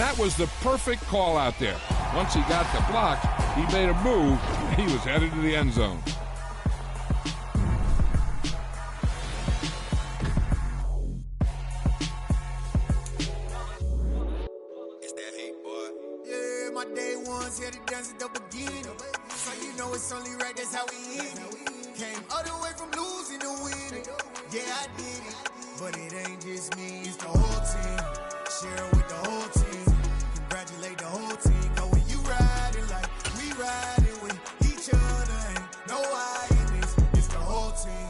That was the perfect call out there. Once he got the block, he made a move, and he was headed to the end zone. My day ones here to dance at the beginning. So you know it's only right, that's how we end it. Came all the way from losing to winning. Yeah, I did it. But it ain't just me, it's the whole team. Share it with the whole team. Congratulate the whole team. Cause when you riding like we riding with each other, ain't no I in this. It's the whole team.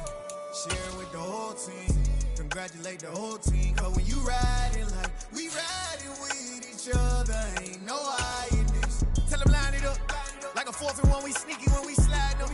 Share it with the whole team. Congratulate the whole team. Cause when you riding like we riding with each other, ain't no I in this. Tell them line it up. Like a 4th and 1, we sneaky when we slide them.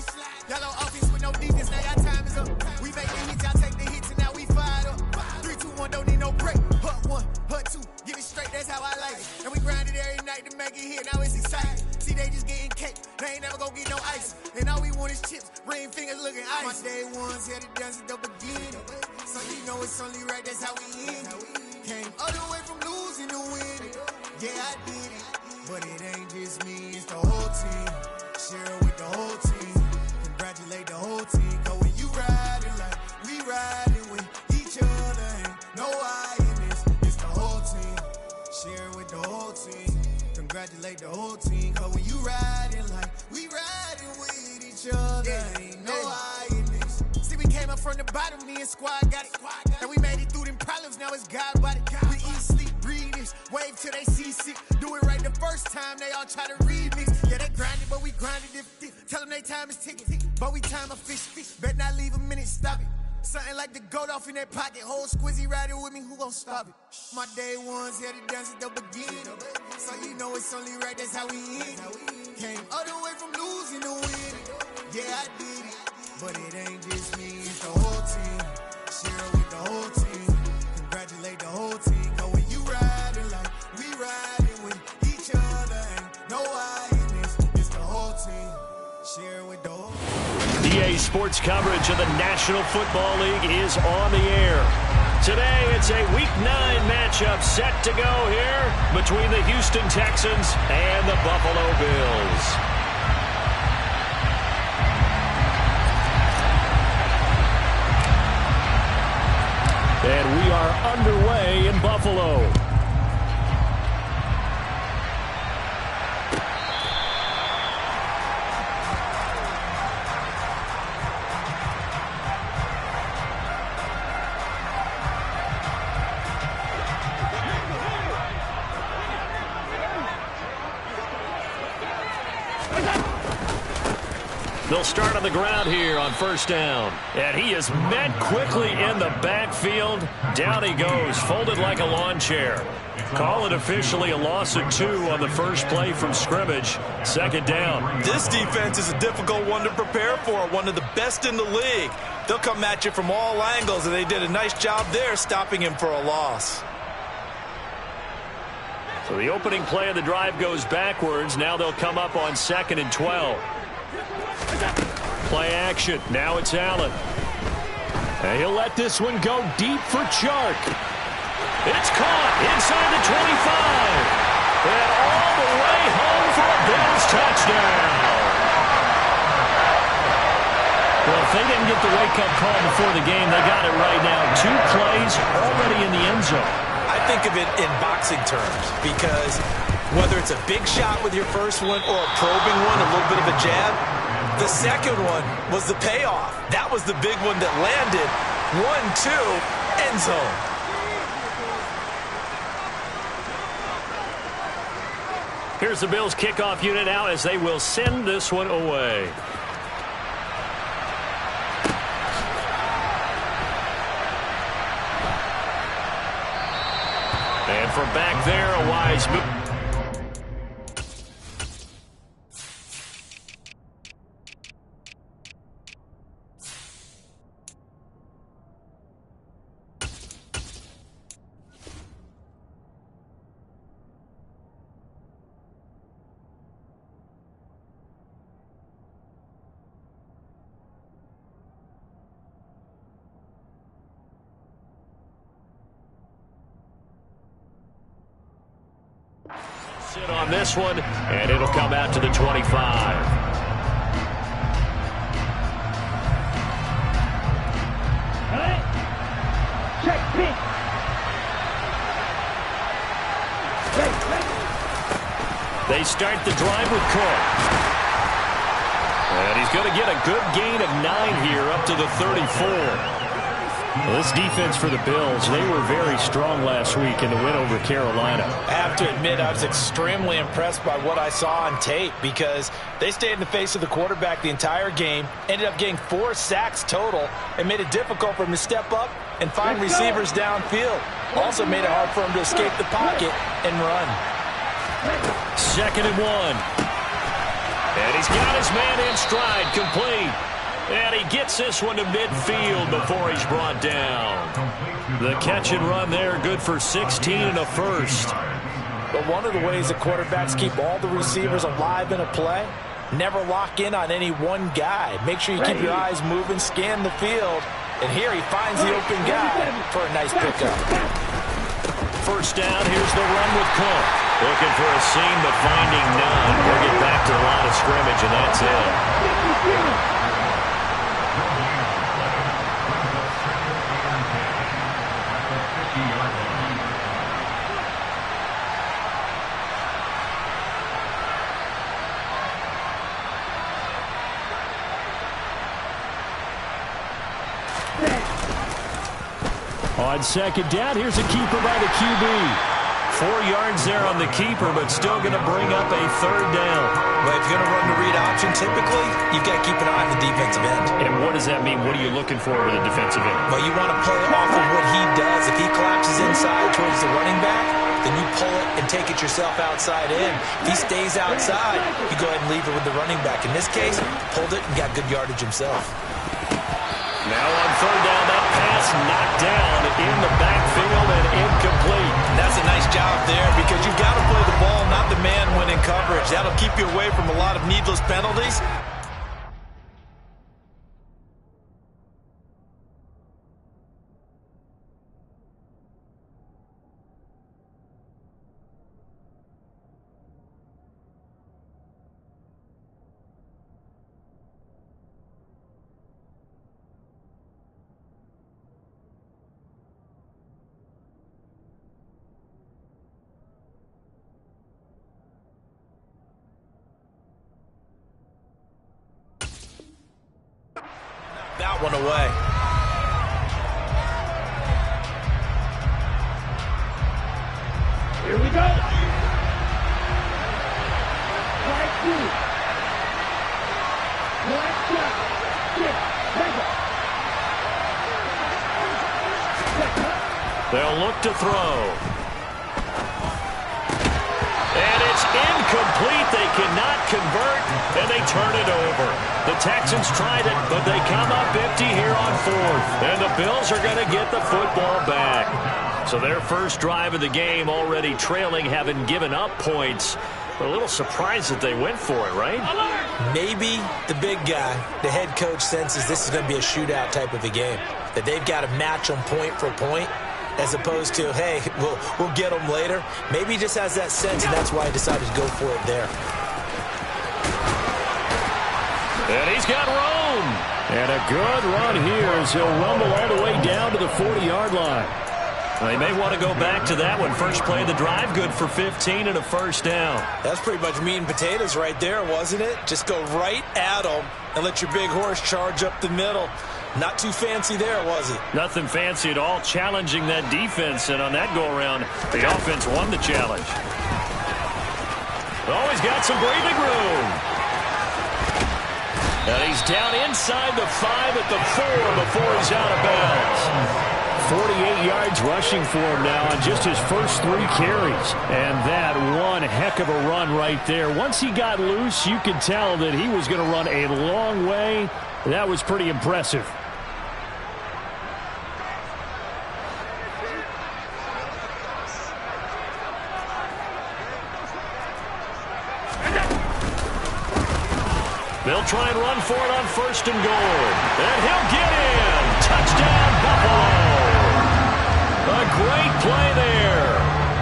Y'all on offense with no defense, now y'all time is up. We make the hits, y'all take the hits, and now we fired up. 3, 2, 1, don't need no break. Hut 1, hut 2, get it straight, that's how I like it. And we grind it every night to make it hit, now it's exciting. See, they just getting cake, they ain't never gonna get no ice. And all we want is chips, ring fingers looking ice. My day ones here to dance at the beginning. So you know it's only right, that's how we end it. Came all the way from losing to winning. Yeah, I did it. But it ain't just me, it's the whole team. Share it with the whole team. Congratulate the whole team. Cause when you riding like we riding with each other, ain't no I in this. It's the whole team. Share it with the whole team. Congratulate the whole team. Cause when you riding like we riding with each other, ain't no I in this. See, we came up from the bottom, me and squad got it. And we made it through them problems, now it's God body. We eat, sleep, breathe this. Wave till they see sick. Do it right the first time, they all try to remix. Yeah, they grinded, but we grinded it. Tell them they time is ticking. But we time a fish. Bet not leave a minute, stop it. Something like the goat off in that pocket. Whole squizzy riding with me, who gon' stop it? My day ones here to dance at the beginning. So you know it's only right, that's how we end it. Came all the way from losing to winning. Yeah, I did it. But it ain't just me, it's the whole team. Share it with the whole team. Congratulate the whole team. Cause when you riding like we riding with each other, ain't no I in this. It's the whole team. Share it with the whole team. EA Sports coverage of the National Football League is on the air. Today, it's a Week 9 matchup set to go here between the Houston Texans and the Buffalo Bills. And we are underway in Buffalo. They'll start on the ground here on first down. And he is met quickly in the backfield. Down he goes, folded like a lawn chair. Call it officially a loss of 2 on the first play from scrimmage. Second down. This defense is a difficult one to prepare for, one of the best in the league. They'll come at you from all angles, and they did a nice job there stopping him for a loss. So the opening play of the drive goes backwards. Now they'll come up on 2nd and 12. Play action. Now it's Allen. And he'll let this one go deep for Chark. It's caught inside the 25. And all the way home for a Bills touchdown. Well, if they didn't get the wake-up call before the game, they got it right now. 2 plays already in the end zone. I think of it in boxing terms because whether it's a big shot with your first one or a probing one, a little bit of a jab, the second one was the payoff. That was the big one that landed. 1-2, end zone. Here's the Bills kickoff unit out as they will send this one away. And from back there, a wise move. Sit on this one, and it'll come out to the 25. They start the drive with Cook. And he's going to get a good gain of 9 here up to the 34. Well, this defense for the Bills, they were very strong last week in the win over Carolina. I have to admit, I was extremely impressed by what I saw on tape because they stayed in the face of the quarterback the entire game, ended up getting 4 sacks total, and made it difficult for him to step up and find receivers downfield. Also made it hard for him to escape the pocket and run. 2nd and 1. And he's got his man in stride, complete. And he gets this one to midfield before he's brought down. The catch and run there, good for 16 and a first. But one of the ways that quarterbacks keep all the receivers alive in a play, never lock in on any one guy. Make sure you keep your eyes moving, scan the field. And here he finds the open guy for a nice pickup. First down, here's the run with Cook. Looking for a seam, but finding none. We'll get back to the line of scrimmage, and that's it. On 2nd down, here's a keeper by the QB. 4 yards there on the keeper, but still going to bring up a 3rd down. But if you're going to run the read option, typically, you've got to keep an eye on the defensive end. And what does that mean? What are you looking for with the defensive end? Well, you want to play off of what he does. If he collapses inside towards the running back, then you pull it and take it yourself outside in. If he stays outside, you go ahead and leave it with the running back. In this case, pulled it and got good yardage himself. Now on 3rd down, that pass knocked down in the backfield and incomplete. That's a nice job there because you've got to play the ball, not the man when in coverage. That'll keep you away from a lot of needless penalties. That one away. Here we go. Right through. Black shot. They'll look to throw. And it's incomplete. They cannot convert, and they turn it over. The Texans tried it, but they come up empty here on 4th. And the Bills are going to get the football back. So their first drive of the game already trailing, having given up points. But a little surprised that they went for it, right? Maybe the big guy, the head coach, senses this is going to be a shootout type of a game. That they've got to match them point for point, as opposed to, hey, we'll get them later. Maybe he just has that sense, and that's why he decided to go for it there. And he's got room. And a good run here as he'll rumble all the way down to the 40-yard line. They may want to go back to that one. First play of the drive, good for 15 and a first down. That's pretty much meat and potatoes right there, wasn't it? Just go right at them and let your big horse charge up the middle. Not too fancy there, was it? Nothing fancy at all, challenging that defense. And on that go-around, the offense won the challenge. Oh, he's got some breathing room. And he's down inside the 5 at the 4 before he's out of bounds. 48 yards rushing for him now on just his first 3 carries. And that one heck of a run right there. Once he got loose, you could tell that he was going to run a long way. That was pretty impressive. They'll try and run for it on 1st and goal. And he'll get in. Touchdown, Buffalo. A great play there.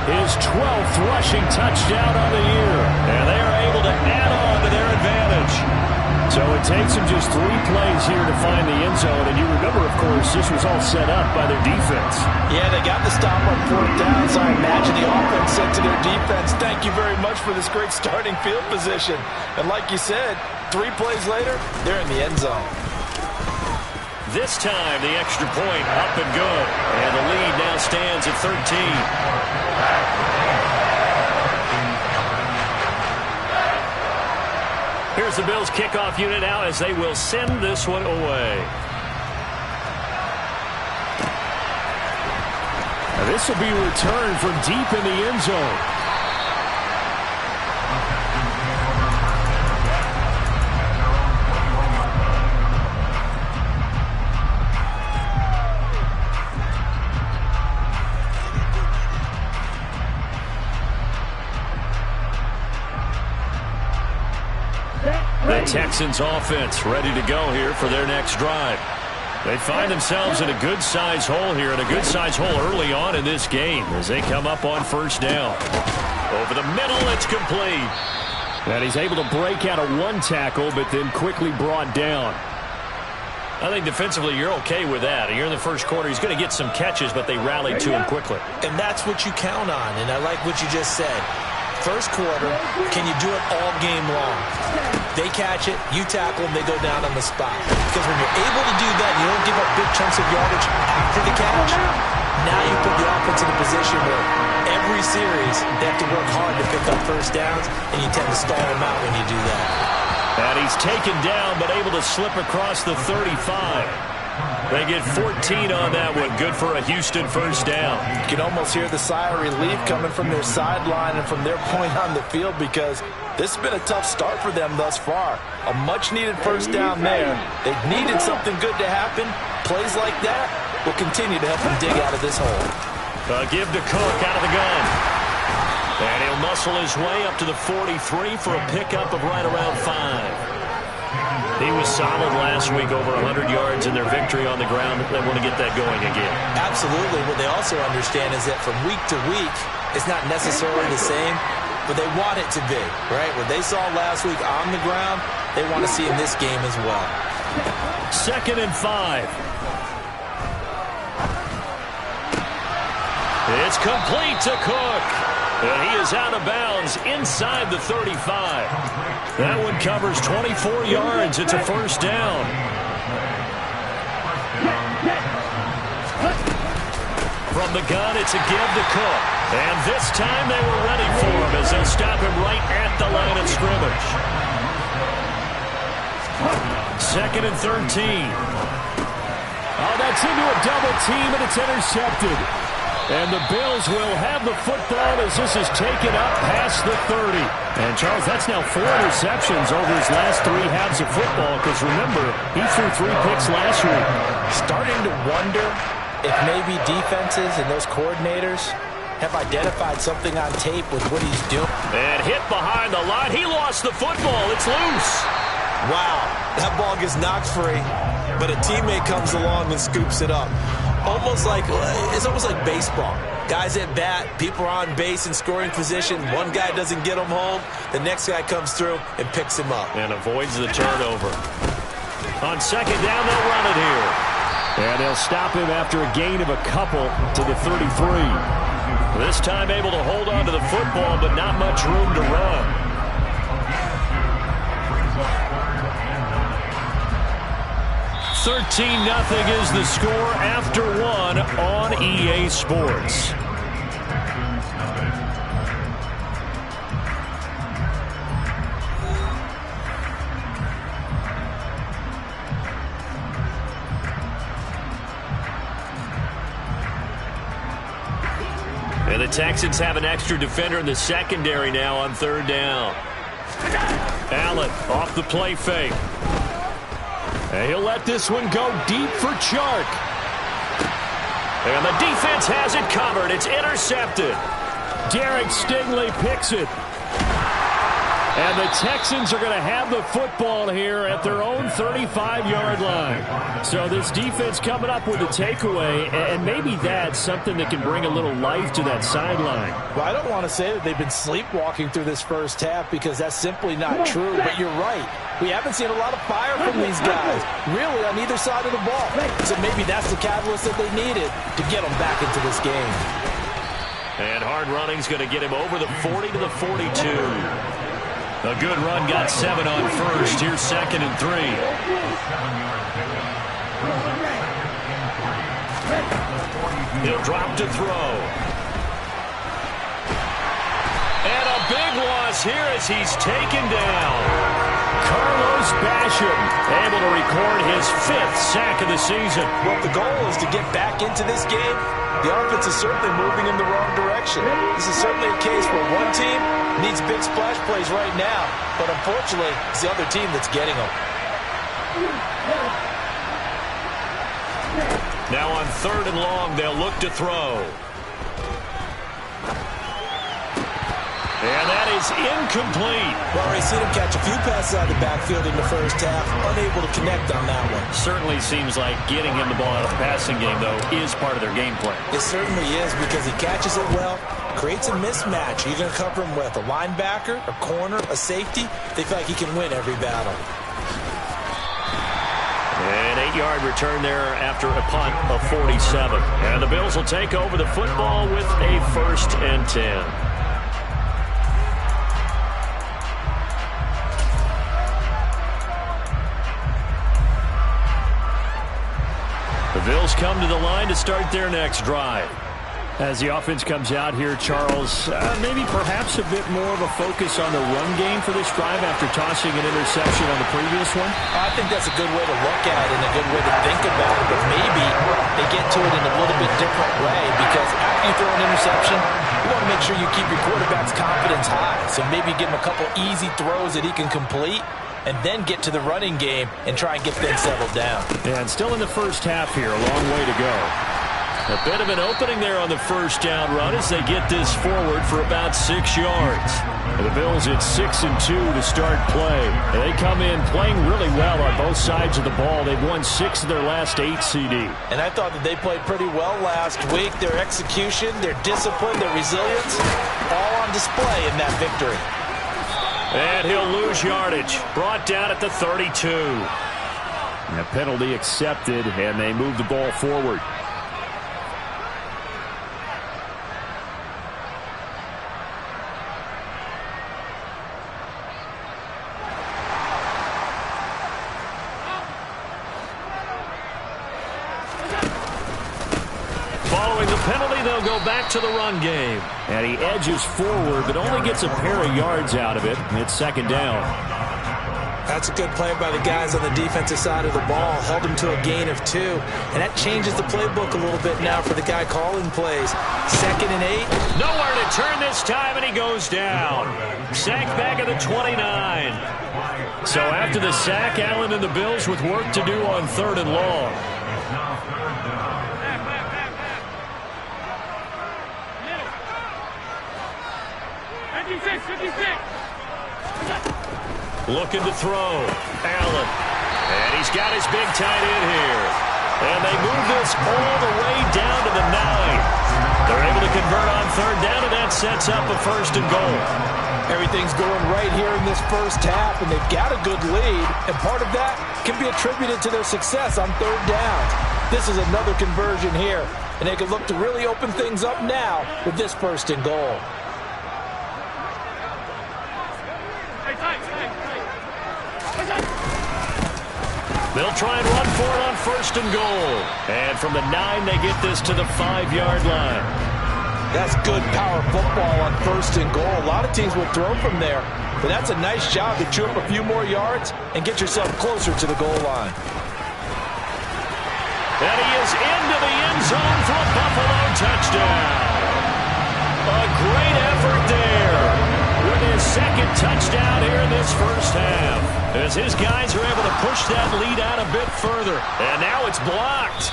his 12th rushing touchdown on the year. And they are able to add on to their advantage. So it takes them just 3 plays here to find the end zone. And you remember, of course, this was all set up by their defense. Yeah, they got the stop on 4th down, so I imagine the offense said to their defense, thank you very much for this great starting field position. And like you said, 3 plays later, they're in the end zone. This time, the extra point up and good. And the lead now stands at 13. Here's the Bills' kickoff unit now as they will send this one away. Now this will be returned from deep in the end zone. The Texans offense ready to go here for their next drive. They find themselves in a good-sized hole here, and a good-sized hole early on in this game as they come up on 1st down. Over the middle, it's complete. And he's able to break out of 1 tackle, but then quickly brought down. I think defensively you're okay with that. You're in the first quarter. He's going to get some catches, but they rallied to him quickly. And that's what you count on, and I like what you just said. First quarter, can you do it all game long? They catch it, you tackle them, they go down on the spot. Because when you're able to do that, you don't give up big chunks of yardage after the catch. Now you put the offense in a position where every series they have to work hard to pick up 1st downs, and you tend to stall them out when you do that. And he's taken down, but able to slip across the 35. They get 14 on that one. Good for a Houston 1st down. You can almost hear the sigh of relief coming from their sideline and from their point on the field, because this has been a tough start for them thus far. A much-needed 1st down there. They've needed something good to happen. Plays like that will continue to help them dig out of this hole. Give to Cook out of the gun. And he'll muscle his way up to the 43 for a pickup of right around 5. He was solid last week, over 100 yards in their victory on the ground. They want to get that going again. Absolutely. What they also understand is that from week to week, it's not necessarily the same, but they want it to be, right? What they saw last week on the ground, they want to see in this game as well. 2nd and 5. It's complete to Cook. And he is out of bounds inside the 35. That one covers 24 yards. It's a 1st down. From the gun, it's a give to Cook. And this time they were ready for him as they'll stop him right at the line of scrimmage. 2nd and 13. Oh, that's into a double team, and it's intercepted. And the Bills will have the football as this is taken up past the 30. And, Charles, that's now 4 interceptions over his last 3 halves of football, because, remember, he threw 3 picks last week. Starting to wonder if maybe defenses and those coordinators have identified something on tape with what he's doing. And hit behind the line. He lost the football. It's loose. Wow, that ball gets knocked free, but a teammate comes along and scoops it up. It's almost like baseball. Guys at bat, people are on base in scoring position. One guy doesn't get him home. The next guy comes through and picks him up. And avoids the turnover. On 2nd down, they'll run it here. And they'll stop him after a gain of a couple to the 33. This time able to hold on to the football, but not much room to run. 13-0 is the score after 1 on EA Sports. And the Texans have an extra defender in the secondary now on 3rd down. Allen off the play fake. And he'll let this one go deep for Chark. And the defense has it covered. It's intercepted. Derek Stingley picks it. And the Texans are going to have the football here at their own 35-yard line. So this defense coming up with a takeaway, and maybe that's something that can bring a little life to that sideline. Well, I don't want to say that they've been sleepwalking through this first half because that's simply not true, but you're right. We haven't seen a lot of fire from these guys, really, on either side of the ball. So maybe that's the catalyst that they needed to get them back into this game. And hard running's going to get him over the 40 to the 42. A good run, got 7 on first. Here's 2nd and 3. He'll drop to throw. And a big loss here as he's taken down. Carlos Basham able to record his 5th sack of the season. Well, the goal is to get back into this game. The offense is certainly moving in the wrong direction. This is certainly a case where one team needs big splash plays right now, but unfortunately, it's the other team that's getting them. Now on 3rd and long, they'll look to throw. And that is incomplete. Well, we've seen him catch a few passes out of the backfield in the first half, unable to connect on that one. Certainly seems like getting him the ball out of the passing game, though, is part of their game plan. It certainly is because he catches it well, creates a mismatch. You're going to cover him with a linebacker, a corner, a safety. They feel like he can win every battle. An 8-yard return there after a punt of 47. And the Bills will take over the football with a 1st and 10. The Bills come to the line to start their next drive. As the offense comes out here, Charles, maybe perhaps a bit more of a focus on the run game for this drive after tossing an interception on the previous one? I think that's a good way to look at it and a good way to think about it, but maybe they get to it in a little bit different way because after you throw an interception, you want to make sure you keep your quarterback's confidence high. So maybe give him a couple easy throws that he can complete and then get to the running game and try and get things settled down. And still in the first half here, a long way to go. A bit of an opening there on the first down run as they get this forward for about 6 yards. And the Bills at 6 and 2 to start play. And they come in playing really well on both sides of the ball. They've won 6 of their last 8 CD. And I thought that they played pretty well last week. Their execution, their discipline, their resilience, all on display in that victory. And he'll lose yardage. Brought down at the 32. And a penalty accepted, and they move the ball forward. Following the penalty, they'll go back to the run game. And he edges forward, but only gets a pair of yards out of it. It's 2nd down. That's a good play by the guys on the defensive side of the ball. Held him to a gain of 2. And that changes the playbook a little bit now for the guy calling plays. 2nd and 8. Nowhere to turn this time, and he goes down. Sack back at the 29. So after the sack, Allen and the Bills with work to do on 3rd and long. Looking to throw. Allen. And he's got his big tight end here. And they move this all the way down to the 9. They're able to convert on 3rd down, and that sets up a 1st and goal. Everything's going right here in this first half, and they've got a good lead. And part of that can be attributed to their success on 3rd down. This is another conversion here, and they can look to really open things up now with this 1st and goal. They'll try and run for it on 1st and goal. And from the 9, they get this to the 5-yard line. That's good power football on 1st and goal. A lot of teams would throw from there, but that's a nice job to chew up a few more yards and get yourself closer to the goal line. And he is into the end zone for a Buffalo touchdown. A great effort there with his 2nd touchdown here in this first half, as his guys are able to push that lead out a bit further. And now it's blocked.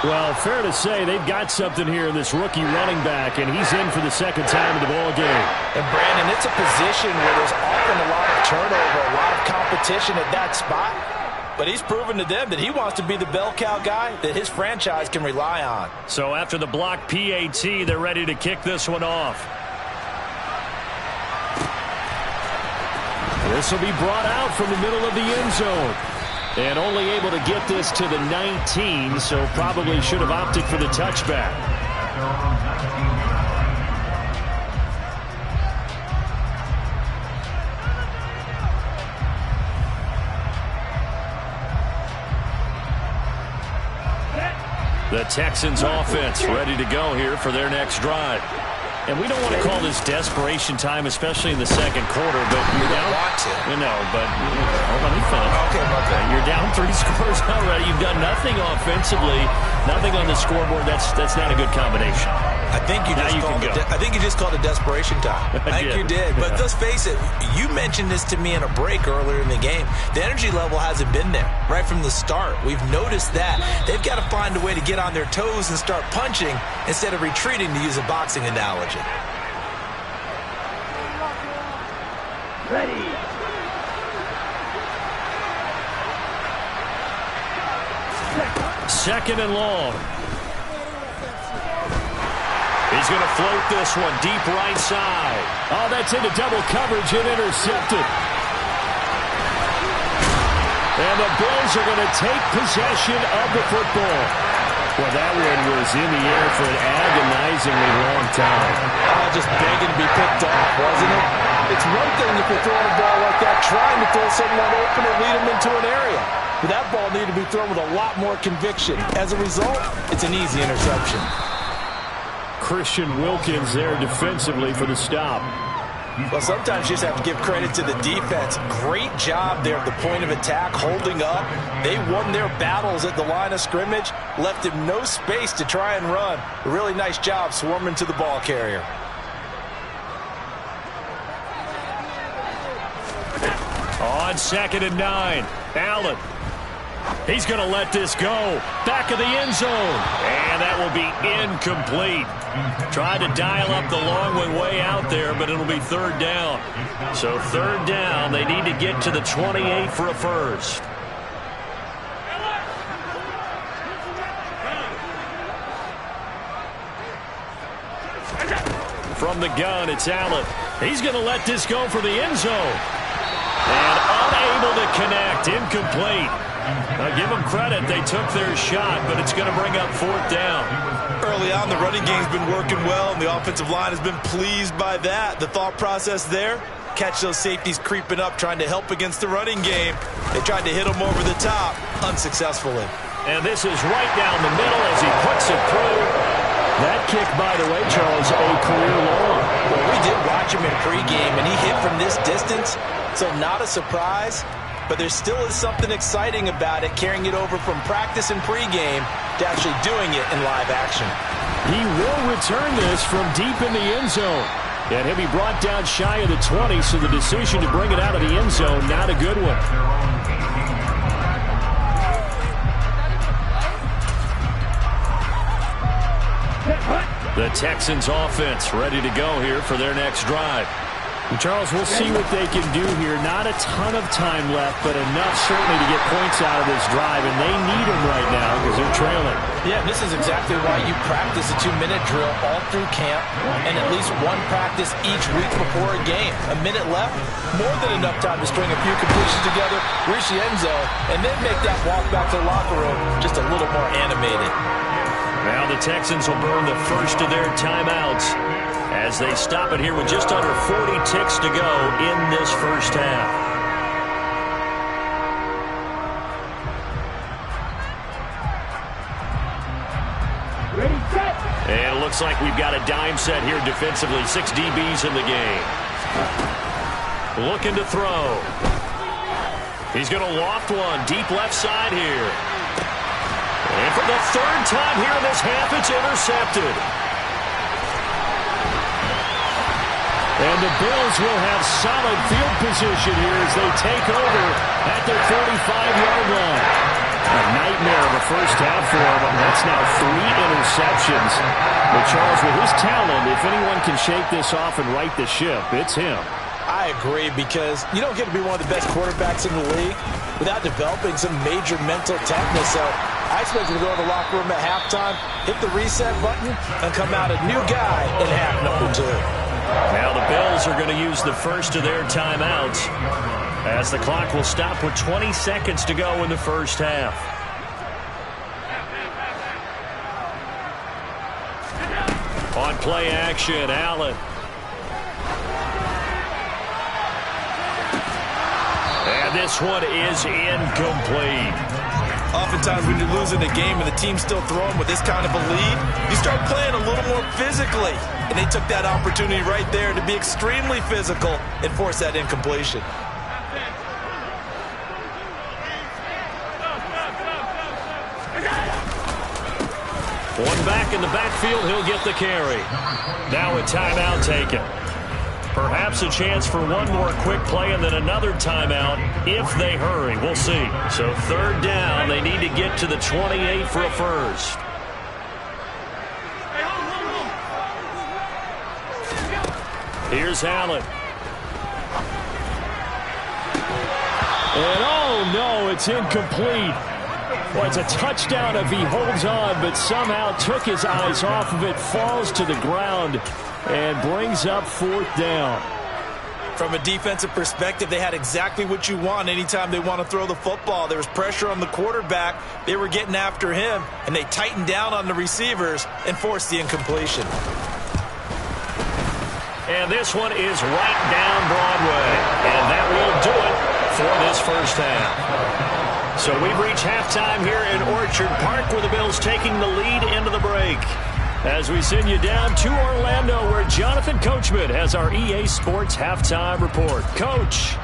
Well, fair to say they've got something here in this rookie running back, and he's in for the second time in the ball game. And, Brandon, it's a position where there's often a lot of turnover, a lot of competition at that spot. But he's proven to them that he wants to be the bell cow guy that his franchise can rely on. So after the block PAT, they're ready to kick this one off. This will be brought out from the middle of the end zone. And only able to get this to the 19, so probably should have opted for the touchback. The Texans offense ready to go here for their next drive. And we don't want to call this desperation time, especially in the second quarter, but you're down. You know, but let me finish. Okay, okay. You're down 3 scores already. You've done nothing offensively, nothing on the scoreboard. That's not a good combination. I think you just called it desperation time. I think you did. But let's face it, you mentioned this to me in a break earlier in the game. The energy level hasn't been there right from the start. We've noticed that. They've got to find a way to get on their toes and start punching instead of retreating, to use a boxing analogy. Ready. Second and long. He's going to float this one deep right side. Oh, that's into double coverage and intercepted. And the Bills are going to take possession of the football. Well, that one was in the air for an agonizingly long time. Just begging to be picked off, wasn't it? It's one thing if you're throwing a ball like that, trying to throw someone open or lead them into an area. But that ball needed to be thrown with a lot more conviction. As a result, it's an easy interception. Christian Wilkins there defensively for the stop. Well, sometimes you just have to give credit to the defense. Great job there at the point of attack, holding up. They won their battles at the line of scrimmage, left him no space to try and run. A really nice job swarming to the ball carrier. On 2nd and 9, Allen. He's going to let this go. Back of the end zone. And that will be incomplete. Tried to dial up the long one way out there, but it'll be 3rd down. So 3rd down, they need to get to the 28 for a first. From the gun, it's Allen. He's going to let this go for the end zone. And unable to connect. Incomplete. Now, give them credit. They took their shot, but it's going to bring up 4th down. Early on, the running game's been working well, and the offensive line has been pleased by that. The thought process there, catch those safeties creeping up, trying to help against the running game. They tried to hit them over the top, unsuccessfully. And this is right down the middle as he puts it through. That kick, by the way, Charles, a career long. Well, we did watch him in pregame, and he hit from this distance, so not a surprise. But there still is something exciting about it, carrying it over from practice and pregame to actually doing it in live action. He will return this from deep in the end zone. And he'll be brought down shy of the 20, so the decision to bring it out of the end zone, not a good one. The Texans offense ready to go here for their next drive. Charles, we'll see what they can do here. Not a ton of time left, but enough certainly to get points out of this drive, and they need them right now because they're trailing. Yeah, this is exactly why you practice a 2-minute drill all through camp and at least one practice each week before a game. A minute left, more than enough time to string a few completions together, reach the end zone, and then make that walk back to the locker room just a little more animated. Now the Texans will burn the first of their timeouts as they stop it here with just under 40 ticks to go in this first half. Ready, set. And it looks like we've got a dime set here defensively. 6 DBs in the game. Looking to throw. He's going to loft one deep left side here. And for the 3rd time here in this half, it's intercepted. And the Bills will have solid field position here as they take over at their 45-yard line. A nightmare of a first half for him. That's now 3 interceptions. But Charles, with his talent, if anyone can shake this off and right the ship, it's him. I agree, because you don't get to be one of the best quarterbacks in the league without developing some major mental toughness. So I expect him to go to the locker room at halftime, hit the reset button, and come out a new guy in half number 2. Now the Bills are going to use the first of their timeouts, as the clock will stop with 20 seconds to go in the first half. On play action, Allen. And this one is incomplete. Oftentimes when you're losing a game and the team's still throwing with this kind of a lead, you start playing a little more physically. And they took that opportunity right there to be extremely physical and force that incompletion. One back in the backfield, he'll get the carry. Now a timeout taken. Perhaps a chance for one more quick play and then another timeout if they hurry. We'll see. So third down, they need to get to the 28 for a first. Here's Allen. And oh no, it's incomplete. Well, it's a touchdown if he holds on, but somehow took his eyes off of it, falls to the ground, and brings up fourth down. From a defensive perspective, they had exactly what you want anytime they want to throw the football. There was pressure on the quarterback. They were getting after him, and they tightened down on the receivers and forced the incompletion. And this one is right down Broadway. And that will do it for this first half. So we've reached halftime here in Orchard Park, where the Bills taking the lead into the break. As we send you down to Orlando, where Jonathan Coachman has our EA Sports Halftime Report. Coach.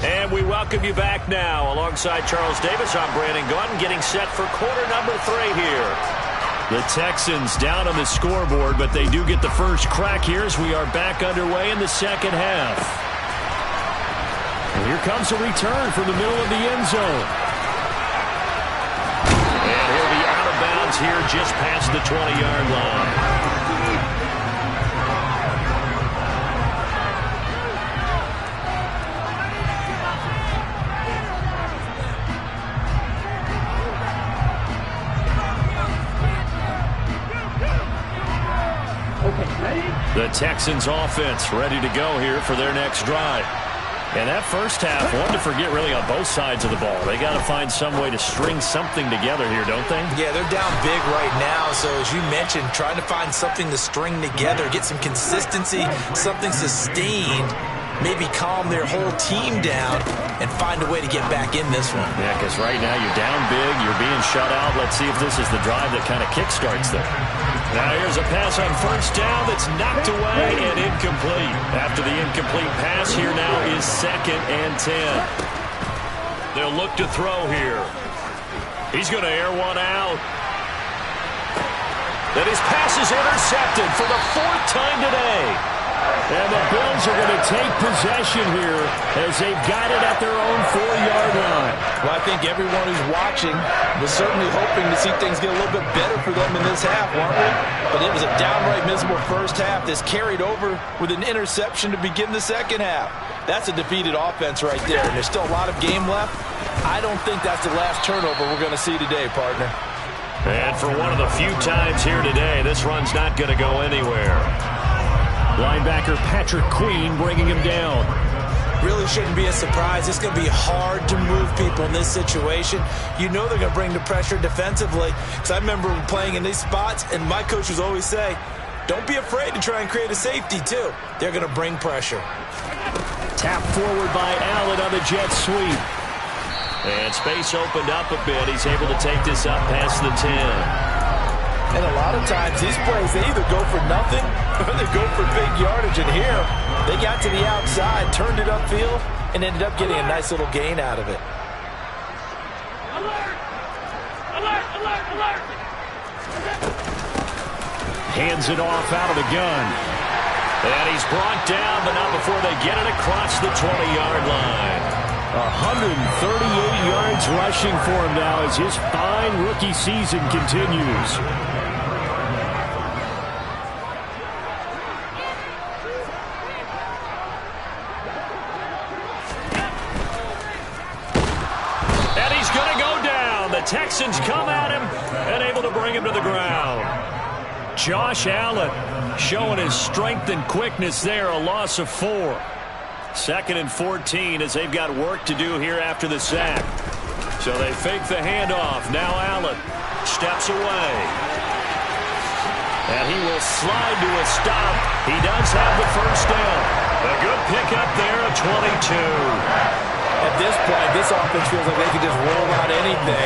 And we welcome you back now. Alongside Charles Davis, I'm Brandon Gaudin, getting set for quarter number 3 here. The Texans down on the scoreboard, but they do get the first crack here as we are back underway in the second half. And here comes a return from the middle of the end zone. And he'll be out of bounds here just past the 20-yard line. The Texans offense ready to go here for their next drive. And that first half, one to forget really on both sides of the ball. They got to find some way to string something together here, don't they? Yeah, they're down big right now. So as you mentioned, trying to find something to string together, get some consistency, something sustained, maybe calm their whole team down and find a way to get back in this one. Yeah, because right now you're down big, you're being shut out. Let's see if this is the drive that kind of kickstarts them. Now here's a pass on first down that's knocked away and incomplete. After the incomplete pass, here now is 2nd and 10. They'll look to throw here. He's going to air one out. Then his pass is intercepted for the 4th time today. And the Bills are going to take possession here as they've got it at their own 4-yard line. Well, I think everyone who's watching was certainly hoping to see things get a little bit better for them in this half, weren't we? But it was a downright miserable first half that's carried over with an interception to begin the second half. That's a defeated offense right there, and there's still a lot of game left. I don't think that's the last turnover we're going to see today, partner. And for one of the few times here today, this run's not going to go anywhere. Linebacker Patrick Queen bringing him down. Really shouldn't be a surprise. It's going to be hard to move people in this situation. You know they're going to bring the pressure defensively. Because I remember playing in these spots, and my coach was always say, don't be afraid to try and create a safety, too. They're going to bring pressure. Tap forward by Allen on the jet sweep. And space opened up a bit. He's able to take this up past the 10. And a lot of times, these plays, they either go for nothing or they go for big yardage. And here, they got to the outside, turned it upfield, and ended up getting a nice little gain out of it. Alert! Alert! Alert! Alert! Hands it off out of the gun. And he's brought down, but not before they get it across the 20-yard line. 138 yards rushing for him now as his fine rookie season continues. And he's going to go down. The Texans come at him and able to bring him to the ground. Josh Allen showing his strength and quickness there, a loss of 4. 2nd and 14 as they've got work to do here after the sack. So they fake the handoff. Now Allen steps away. And he will slide to a stop. He does have the first down. A good pickup there at 22. At this point, this offense feels like they can just roll out anything.